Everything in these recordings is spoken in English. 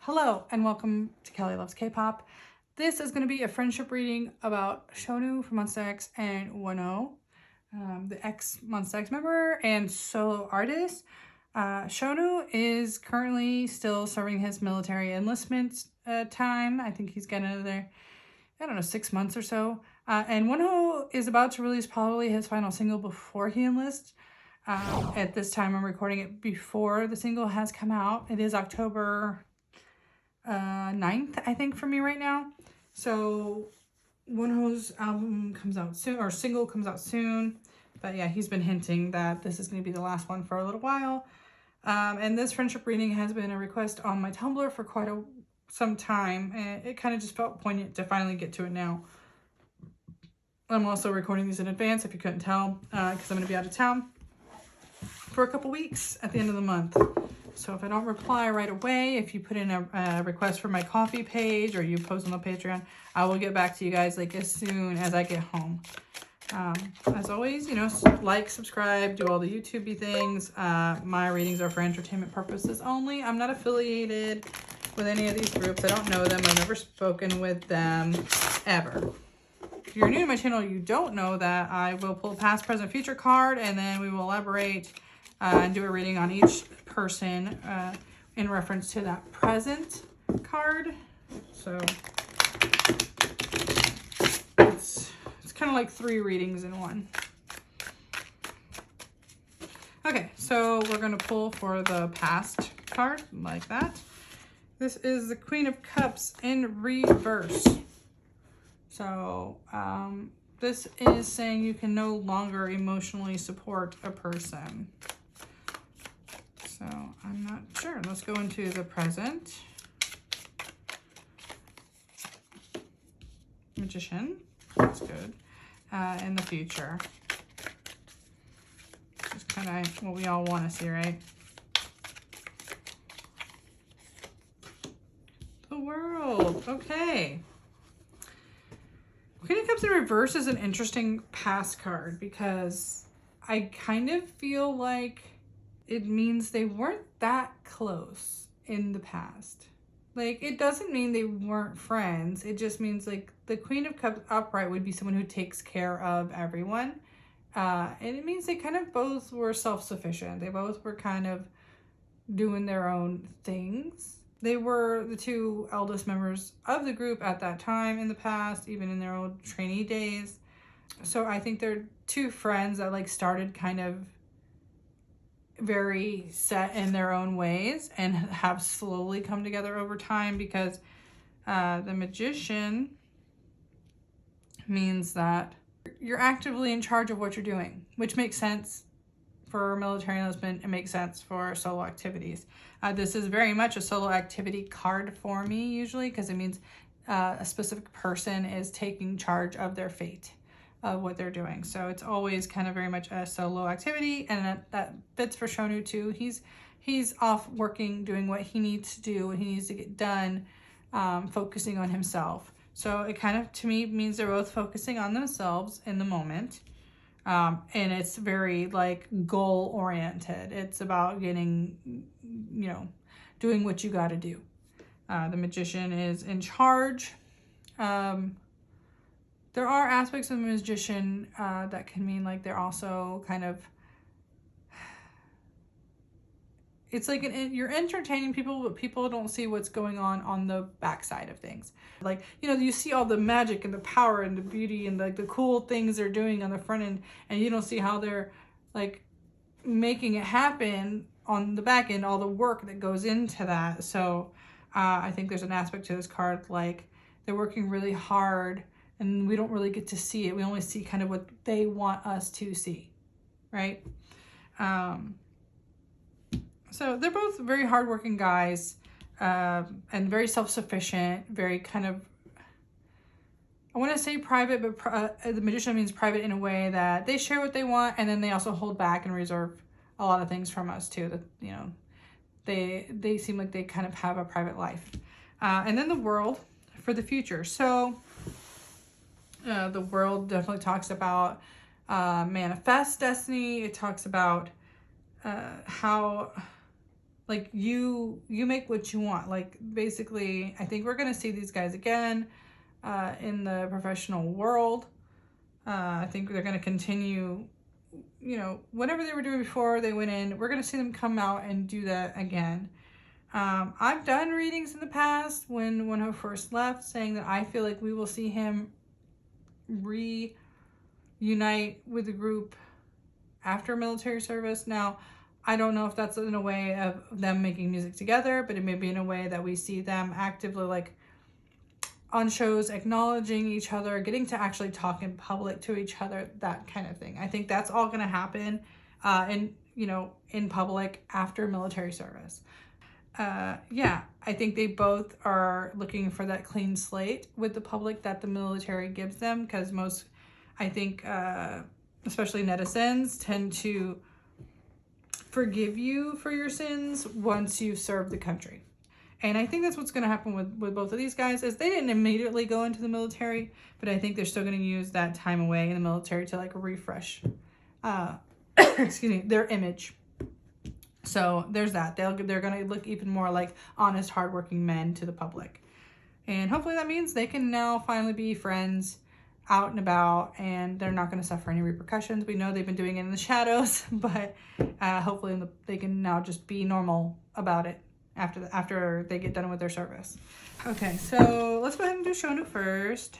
Hello and welcome to Kelly Loves K-Pop. This is going to be a friendship reading about Shownu from MONSTA X and Wonho, the ex-MONSTA X member and solo artist. Shownu is currently still serving his military enlistment time. I think he's got another, 6 months or so. And Wonho is about to release probably his final single before he enlists. At this time, I'm recording it before the single has come out. It is October 9th, I think, for me right now. So Wonho's album comes out soon, or single comes out soon. But yeah, he's been hinting that this is going to be the last one for a little while. And this friendship reading has been a request on my Tumblr for quite some time. And it kind of just felt poignant to finally get to it now. I'm also recording these in advance, if you couldn't tell, because I'm going to be out of town for a couple weeks at the end of the month. So if I don't reply right away, if you put in a request for my coffee page or you post on the Patreon, I will get back to you guys like as soon as I get home. As always, like, subscribe, do all the YouTube-y things. My readings are for entertainment purposes only. I'm not affiliated with any of these groups. I don't know them. I've never spoken with them ever. If you're new to my channel, you don't know that I will pull a past, present, future card, and then we will elaborate and do a reading on each person in reference to that present card. So it's kind of like 3 readings in one. Okay, so we're going to pull for the past card like that. This is the Queen of Cups in reverse. So this is saying you can no longer emotionally support a person. So I'm not sure. Let's go into the present. Magician. That's good. In the future. Just kind of what we all want to see, right? The World. Okay. Queen of Cups in reverse is an interesting past card because I kind of feel like it means they weren't that close in the past. Like, it doesn't mean they weren't friends. It just means, like, the Queen of Cups upright would be someone who takes care of everyone. And it means they kind of both were self-sufficient. They both were kind of doing their own things. They were the 2 eldest members of the group at that time in the past, even in their old trainee days. So I think they're 2 friends that, like, started kind of very set in their own ways and have slowly come together over time, because the Magician means that you're actively in charge of what you're doing, which makes sense for military enlistment. It makes sense for solo activities. This is very much a solo activity card for me usually, because it means a specific person is taking charge of their fate, of what they're doing. So it's always kind of very much a solo activity, and that fits for Shownu too. He's off working, doing what he needs to do, what he needs to get done, focusing on himself. So it kind of, to me, means they're both focusing on themselves in the moment. And it's very, like, goal oriented. It's about getting, doing what you got to do. The Magician is in charge. There are aspects of the Magician that can mean, like, they're also kind of, it's like you're entertaining people, but people don't see what's going on the backside of things. Like, you see all the magic and the power and the beauty and, like, the cool things they're doing on the front end, and you don't see how they're, like, making it happen on the back end, all the work that goes into that. So I think there's an aspect to this card, like, they're working really hard and we don't really get to see it. We only see kind of what they want us to see, right? So they're both very hardworking guys, and very self-sufficient, very kind of, I want to say private, but the Magician means private in a way that they share what they want, and then they also hold back and reserve a lot of things from us too. That, they seem like they kind of have a private life. And then the World for the future. So the World definitely talks about manifest destiny. It talks about how like you make what you want. Like basically, I think we're gonna see these guys again in the professional world. I think they're gonna continue, you know, whatever they were doing before they went in. We're gonna see them come out and do that again. I've done readings in the past when Wonho first left, saying that I feel like we will see him reunite with the group after military service. Now, I don't know if that's in a way of them making music together, but it may be in a way that we see them actively, like on shows, acknowledging each other, getting to actually talk in public to each other, that kind of thing. I think that's all going to happen in public after military service. Yeah, I think they both are looking for that clean slate with the public that the military gives them, because most, I think, especially netizens, tend to forgive you for your sins once you've served the country. And I think that's what's going to happen with both of these guys, is they didn't immediately go into the military, but I think they're still going to use that time away in the military to like refresh, excuse me, their image. So there's that. They're going to look even more like honest, hardworking men to the public. And hopefully that means they can now finally be friends out and about, and they're not going to suffer any repercussions. We know they've been doing it in the shadows, but hopefully they can now just be normal about it after they get done with their service. Okay, so let's go ahead and do Shownu first.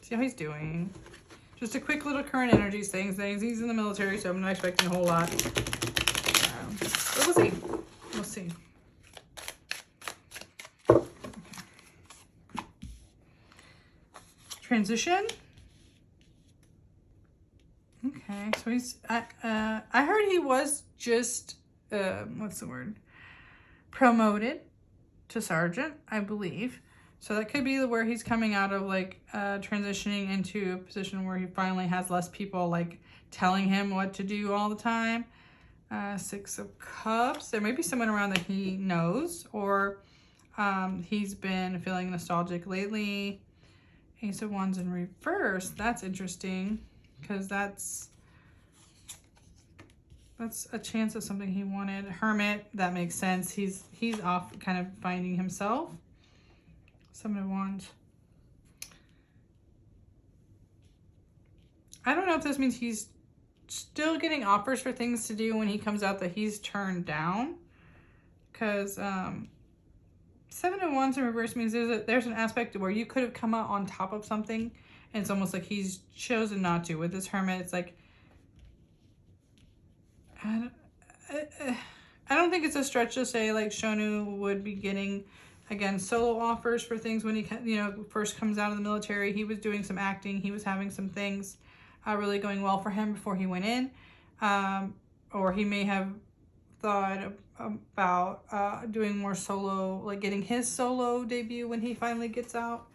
See how he's doing. Just a quick little current energies thing. He's in the military, so I'm not expecting a whole lot. But we'll see. We'll see. Okay. Transition. Okay, so he's. I heard he was just what's the word? Promoted to sergeant, I believe. So that could be where he's coming out of, like transitioning into a position where he finally has less people like telling him what to do all the time. 6 of Cups. There may be someone around that he knows, or he's been feeling nostalgic lately. Ace of Wands in reverse. That's interesting, because that's a chance of something he wanted. Hermit, that makes sense. He's off kind of finding himself. 7 of Wands. I don't know if this means he's still getting offers for things to do when he comes out that he's turned down, because 7 of Wands in reverse means there's an aspect where you could have come out on top of something, and it's almost like he's chosen not to. With this Hermit, it's like I don't think it's a stretch to say like Shownu would be getting again solo offers for things when he first comes out of the military. He was doing some acting, he was having some things really going well for him before he went in, or he may have thought about doing more solo, like getting his solo debut when he finally gets out.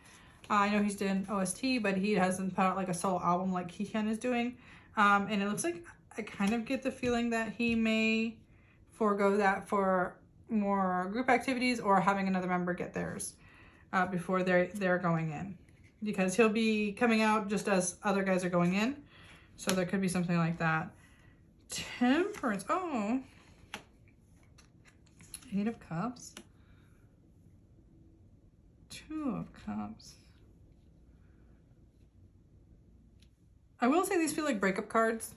I know he's doing OST, but he hasn't put out like a solo album like Hehan is doing, and it looks like I kind of get the feeling that he may forego that for more group activities, or having another member get theirs before they're going in, because he'll be coming out just as other guys are going in. So there could be something like that. Temperance. Oh, 8 of Cups. 2 of Cups. I will say these feel like breakup cards,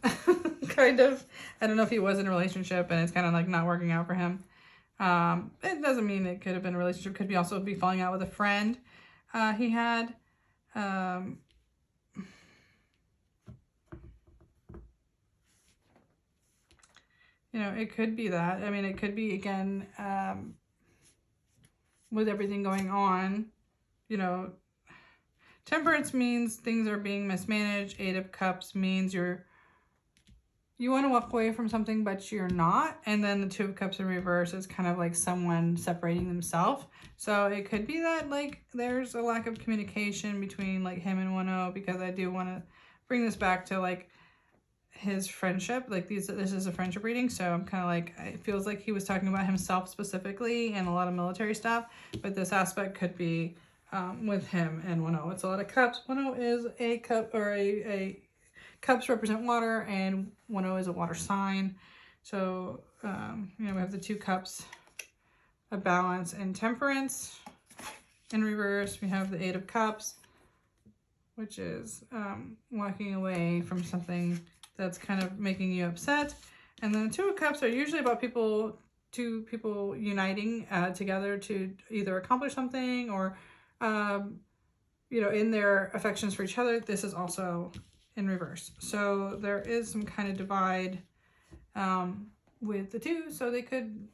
kind of. I don't know if he was in a relationship and it's kind of like not working out for him. It doesn't mean it could have been a relationship. Could be also be falling out with a friend he had. It could be that. I mean, it could be, again, with everything going on, Temperance means things are being mismanaged. 8 of Cups means you want to walk away from something, but you're not. And then the 2 of Cups in reverse is kind of like someone separating themselves. So it could be that like there's a lack of communication between like him and Wonho, because I do want to bring this back to like his friendship. Like this is a friendship reading, so I'm kind of like, it feels like he was talking about himself specifically and a lot of military stuff, but this aspect could be with him and Wonho. It's a lot of cups. Wonho is a cup, or a cups represent water, and Wonho is a water sign. So we have the 2 cups a balance and temperance. In reverse, we have the Eight of Cups, which is walking away from something that's kind of making you upset. And then the Two of Cups are usually about two people uniting together to either accomplish something or, you know, in their affections for each other. This is also in reverse. So there is some kind of divide with the two. So they could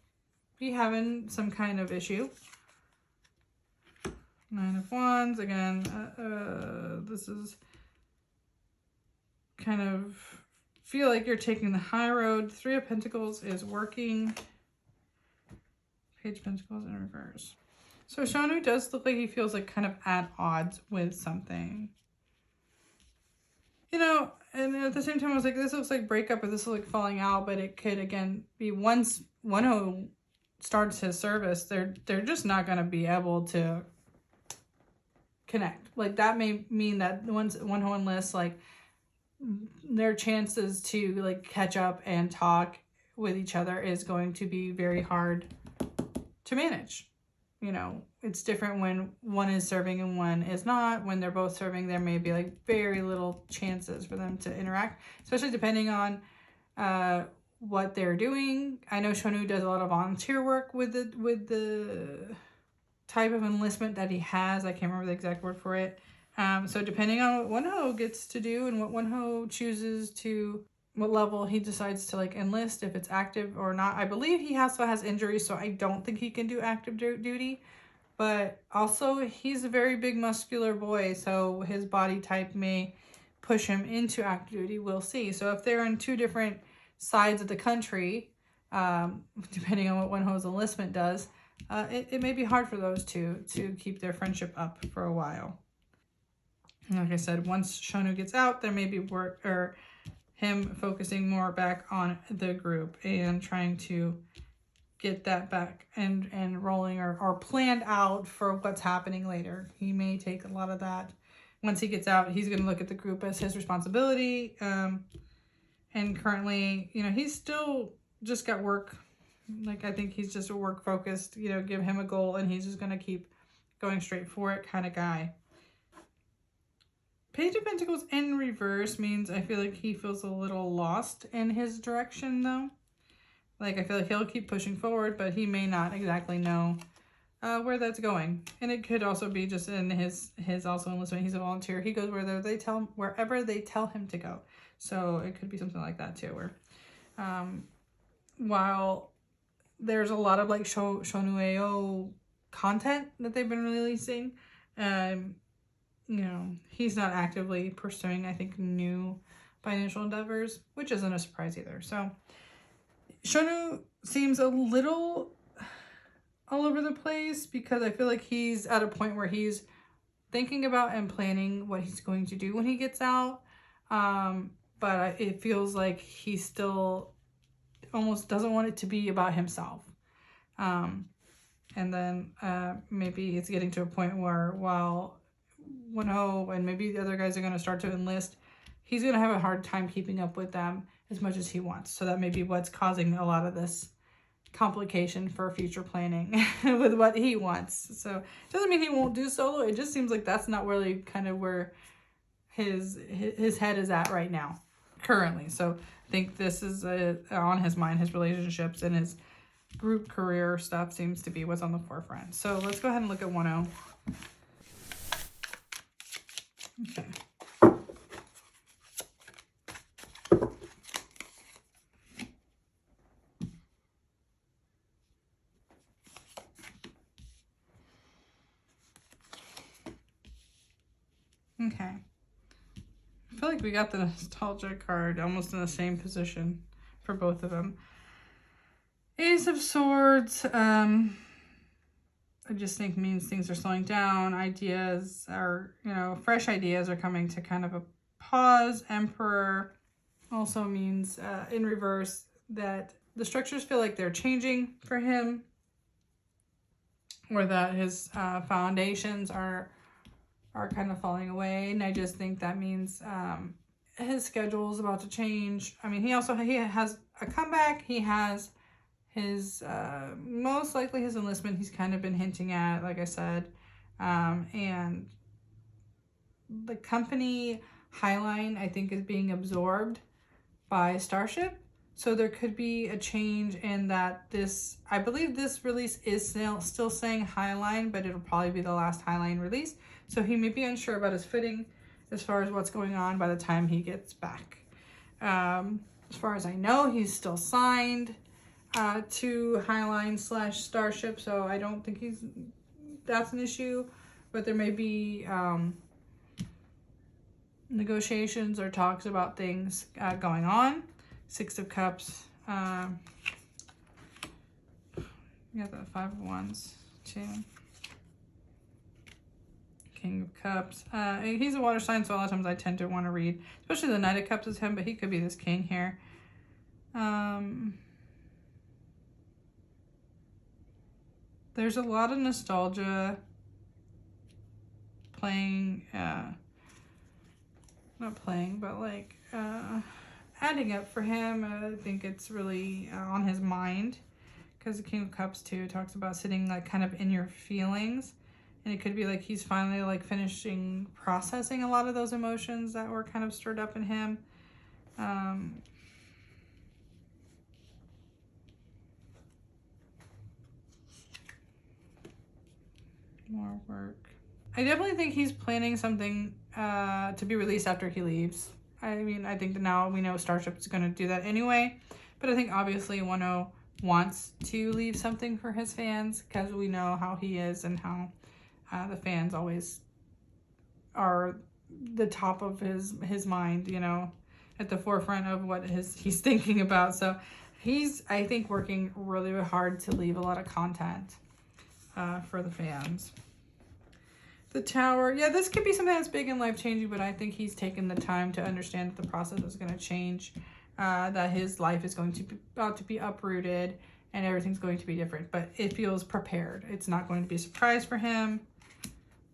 be having some kind of issue. Nine of Wands, again, this is kind of feel like you're taking the high road. Three of Pentacles is working. Page of Pentacles in reverse. So Shownu does look like he feels like kind of at odds with something. You know, and at the same time I was like, this looks like breakup or this looks like falling out, but it could again be once Wonho starts his service, they're just not going to be able to connect. Like that may mean that once Wonho enlists, like their chances to like catch up and talk with each other is going to be very hard to manage. You know, it's different when one is serving and one is not. When they're both serving, there may be like very little chances for them to interact, especially depending on what they're doing. I know Shownu does a lot of volunteer work with the type of enlistment that he has. I can't remember the exact word for it. So depending on what Wonho gets to do and what Wonho chooses to, what level he decides to like enlist, if it's active or not. I believe he also has injuries, so I don't think he can do active duty. But also he's a very big muscular boy, so his body type may push him into active duty. We'll see. So if they're on two different sides of the country, depending on what Wonho's enlistment does, it may be hard for those two to keep their friendship up for a while. And like I said, once Shownu gets out, there may be work or him focusing more back on the group and trying to get that back and rolling or planned out for what's happening later. He may take a lot of that. Once he gets out, he's going to look at the group as his responsibility. And currently, you know, he's still just got work. Like, I think he's just a work focused, you know, give him a goal and he's just going to keep going straight for it kind of guy. Page of Pentacles in reverse means I feel like he feels a little lost in his direction though. Like I feel like he'll keep pushing forward, but he may not exactly know where that's going. And it could also be just in his also enlistment. He's a volunteer. He goes wherever they tell him to go. So it could be something like that too, where while there's a lot of like Shownu content that they've been releasing, you know, he's not actively pursuing, I think, new financial endeavors, which isn't a surprise either. So Shownu seems a little all over the place because I feel like he's at a point where he's thinking about and planning what he's going to do when he gets out. But it feels like he still almost doesn't want it to be about himself. And then maybe it's getting to a point where while Wonho and maybe the other guys are going to start to enlist, he's going to have a hard time keeping up with them as much as he wants. So that may be what's causing a lot of this complication for future planning with what he wants. So it doesn't mean he won't do solo. It just seems like that's not really kind of where his head is at right now, currently. So I think this is on his mind. His relationships and his group career stuff seems to be what's on the forefront. So let's go ahead and look at Wonho. Okay. Okay. I feel like we got the nostalgia card almost in the same position for both of them. Ace of Swords, I just think means things are slowing down. Ideas are, you know, fresh ideas are coming to kind of a pause. Emperor also means in reverse that the structures feel like they're changing for him, or that his foundations are kind of falling away. And I just think that means his schedule is about to change. I mean, he has a comeback. He has his, most likely his enlistment he's kind of been hinting at, like I said. And the company Highline, I think, is being absorbed by Starship. So there could be a change in that this, I believe this release is still saying Highline, but it'll probably be the last Highline release. So he may be unsure about his footing as far as what's going on by the time he gets back. As far as I know, he's still signed to Highline / Starship, so I don't think that's an issue, but there may be negotiations or talks about things going on. Six of Cups. You got the Five of Wands too. King of Cups. He's a water sign, so a lot of times I tend to want to read, especially the Knight of Cups is him, but he could be this king here. There's a lot of nostalgia playing, not playing, but like adding up for him. I think it's really on his mind, because the King of Cups too talks about sitting like kind of in your feelings, and it could be like he's finally like finishing processing a lot of those emotions that were kind of stirred up in him. More work. I definitely think he's planning something to be released after he leaves. I mean, I think that now we know Starship's going to do that anyway, but I think obviously Wonho wants to leave something for his fans, because we know how he is and how the fans always are the top of his mind, you know, at the forefront of what he's thinking about. So he's, I think, working really hard to leave a lot of content for the fans. The Tower, yeah, this could be something that's big and life-changing, but I think he's taken the time to understand that the process is going to change, that his life is going to be about to be uprooted, and everything's going to be different, but it feels prepared. It's not going to be a surprise for him.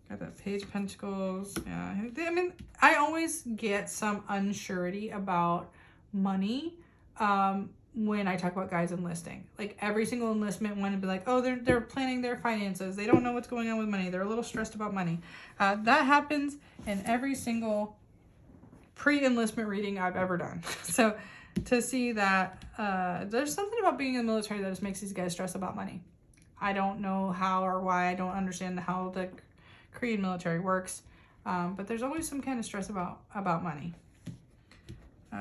Got that Page of Pentacles. Yeah, I mean, I always get some unsurety about money when I talk about guys enlisting. Like every single enlistment one would be like, oh, they're planning their finances. They don't know what's going on with money. They're a little stressed about money. That happens in every single pre-enlistment reading I've ever done. So to see that there's something about being in the military that just makes these guys stress about money. I don't know how or why. I don't understand how the Korean military works, but there's always some kind of stress about money.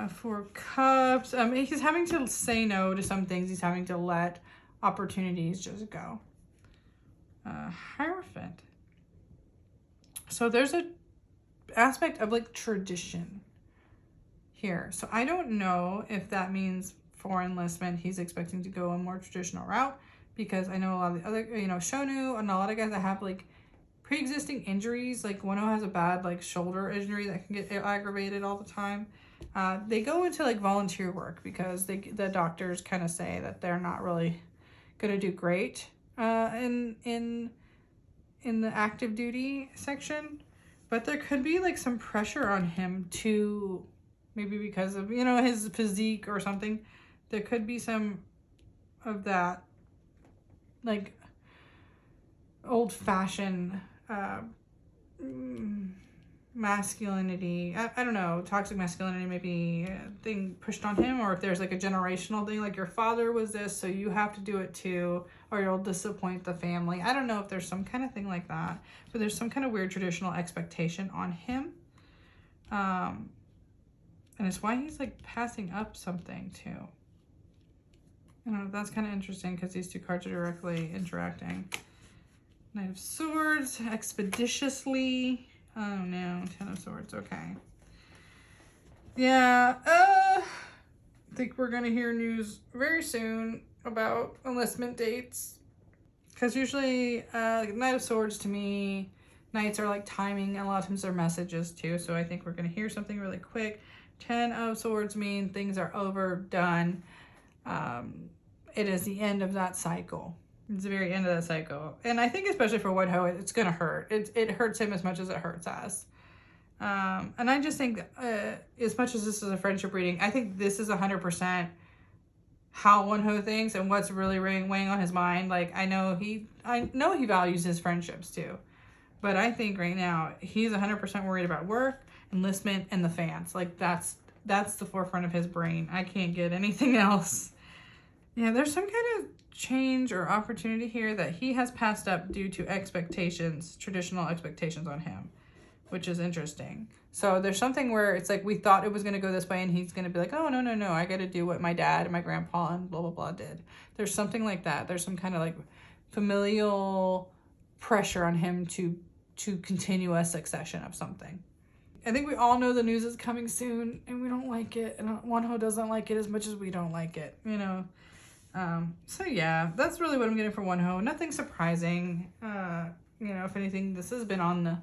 Four Cups. He's having to say no to some things. He's having to let opportunities just go. Hierophant. So there's a aspect of like tradition here. So I don't know if that means for enlistment he's expecting to go a more traditional route, because I know a lot of the other, you know, Shownu and a lot of guys that have like pre-existing injuries, like Wonho has a bad like shoulder injury that can get aggravated all the time. They go into like volunteer work because the doctors kind of say that they're not really gonna do great in the active duty section, but there could be like some pressure on him to, maybe because of, you know, his physique or something. There could be some of that like old-fashioned masculinity, I don't know, toxic masculinity maybe thing pushed on him, or if there's like a generational thing, like your father was this, so you have to do it too, or you'll disappoint the family. I don't know if there's some kind of thing like that, but there's some kind of weird traditional expectation on him. And it's why he's like passing up something too. You know, that's kind of interesting because these two cards are directly interacting. Knight of Swords, expeditiously. Oh no, Ten of Swords, okay. Yeah, I think we're gonna hear news very soon about enlistment dates. Because usually, Knight of Swords to me, Knights are like timing, and a lot of times they're messages too. So I think we're gonna hear something really quick. Ten of Swords mean things are over, done. It is the end of that cycle. It's the very end of that cycle. And I think especially for Wonho, it's going to hurt. It hurts him as much as it hurts us. And I just think as much as this is a friendship reading, I think this is 100% how Wonho thinks and what's really weighing on his mind. Like, I know he values his friendships too, but I think right now he's 100% worried about work, enlistment, and the fans. Like, that's the forefront of his brain. I can't get anything else. Yeah, there's some kind of change or opportunity here that he has passed up due to expectations, traditional expectations on him, which is interesting. So there's something where it's like we thought it was going to go this way and he's going to be like, oh, no, I got to do what my dad and my grandpa and blah, blah, blah did. There's something like that. There's some kind of like familial pressure on him to continue a succession of something. I think we all know the news is coming soon and we don't like it. And Wonho doesn't like it as much as we don't like it, you know. So yeah, that's really what I'm getting for Wonho. Nothing surprising. You know, if anything, this has been on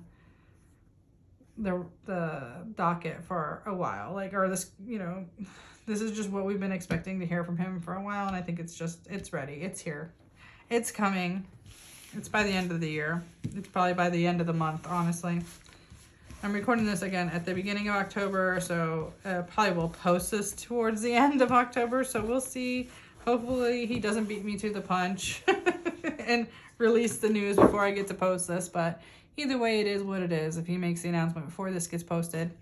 the docket for a while. Like, or this, you know, this is just what we've been expecting to hear from him for a while. And I think it's ready. It's here. It's coming. It's by the end of the year. It's probably by the end of the month, honestly. I'm recording this again at the beginning of October, so probably will post this towards the end of October. So we'll see. Hopefully he doesn't beat me to the punch and release the news before I get to post this. But either way, it is what it is. If he makes the announcement before this gets posted,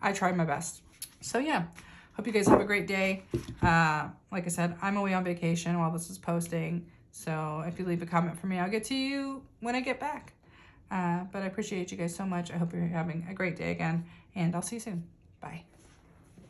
I tried my best. So yeah, hope you guys have a great day. Like I said, I'm away on vacation while this is posting. So if you leave a comment for me, I'll get to you when I get back. But I appreciate you guys so much. I hope you're having a great day again, and I'll see you soon. Bye.